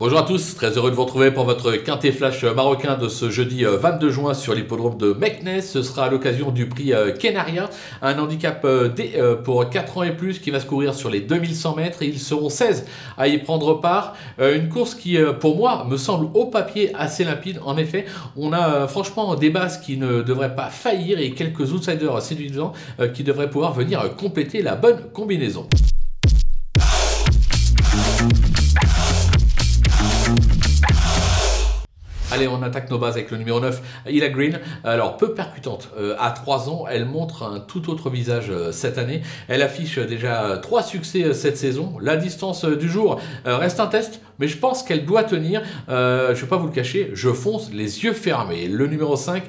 Bonjour à tous, très heureux de vous retrouver pour votre quintet flash marocain de ce jeudi 22 juin sur l'hippodrome de Meknès. Ce sera à l'occasion du prix Kenaria, un handicap D pour 4 ans et plus qui va se courir sur les 2100 mètres. Ils seront 16 à y prendre part. Une course qui, pour moi, me semble au papier assez limpide. En effet, on a franchement des bases qui ne devraient pas faillir et quelques outsiders séduisants qui devraient pouvoir venir compléter la bonne combinaison. Allez, on attaque nos bases avec le numéro 9, Ila Green. Alors, peu percutante. À 3 ans, elle montre un tout autre visage cette année. Elle affiche déjà 3 succès cette saison. La distance du jour reste un test, mais je pense qu'elle doit tenir. Je ne vais pas vous le cacher, je fonce les yeux fermés. Le numéro 5,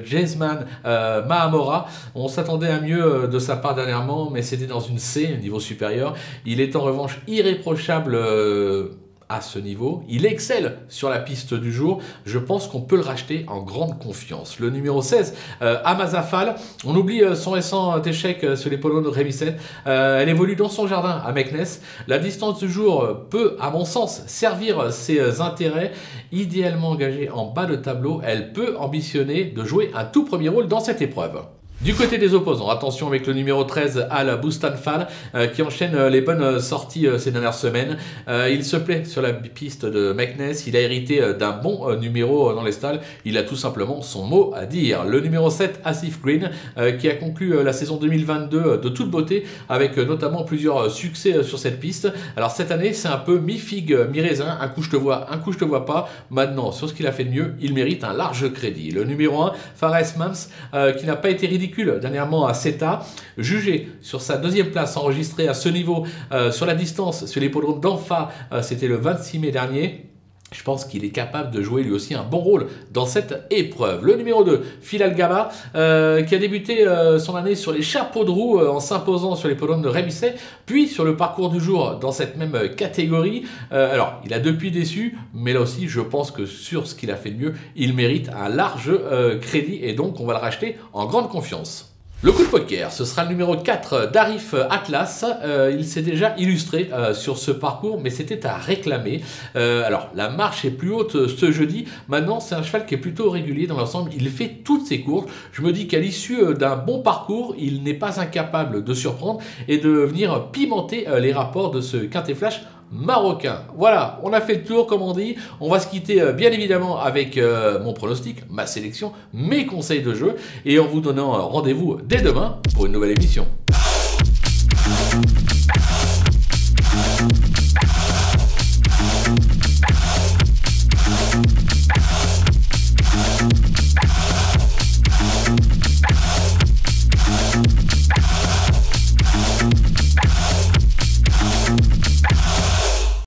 Jasmine Mahamora. On s'attendait à mieux de sa part dernièrement, mais c'était dans une C, niveau supérieur. Il est en revanche irréprochable à ce niveau, il excelle sur la piste du jour. Je pense qu'on peut le racheter en grande confiance. Le numéro 16, Amazafal. On oublie son récent échec sur les polos de Révisset. Elle évolue dans son jardin à Meknès. La distance du jour peut, à mon sens, servir ses intérêts. Idéalement engagée en bas de tableau, elle peut ambitionner de jouer un tout premier rôle dans cette épreuve. Du côté des opposants, attention avec le numéro 13, Al Boustanfal, qui enchaîne les bonnes sorties ces dernières semaines. Il se plaît sur la piste de Meknès, il a hérité d'un bon numéro dans les stalles, il a tout simplement son mot à dire. Le numéro 7, Asif Green, qui a conclu la saison 2022 de toute beauté, avec notamment plusieurs succès sur cette piste. Alors cette année, c'est un peu mi-figue, mi-raisin, un coup je te vois, un coup je te vois pas. Maintenant, sur ce qu'il a fait de mieux, il mérite un large crédit. Le numéro 1, Fares Mams, qui n'a pas été ridicule dernièrement à CETA, jugé sur sa deuxième place enregistrée à ce niveau sur la distance sur l'hippodrome d'Anfa, c'était le 26 mai dernier. Je pense qu'il est capable de jouer lui aussi un bon rôle dans cette épreuve. Le numéro 2, Phil Algaba, qui a débuté son année sur les chapeaux de roue en s'imposant sur l'hippodrome de Révisset, puis sur le parcours du jour dans cette même catégorie. Alors, il a depuis déçu, mais là aussi, je pense que sur ce qu'il a fait de mieux, il mérite un large crédit et donc on va le racheter en grande confiance. Le coup de poker, ce sera le numéro 4 d'Arif Atlas. Il s'est déjà illustré sur ce parcours, mais c'était à réclamer. Alors, la marche est plus haute ce jeudi. Maintenant, c'est un cheval qui est plutôt régulier dans l'ensemble. Il fait toutes ses courses. Je me dis qu'à l'issue d'un bon parcours, il n'est pas incapable de surprendre et de venir pimenter les rapports de ce quintet flash marocain. Voilà, on a fait le tour comme on dit. On va se quitter bien évidemment avec mon pronostic, ma sélection, mes conseils de jeu et en vous donnant rendez-vous dès demain pour une nouvelle émission.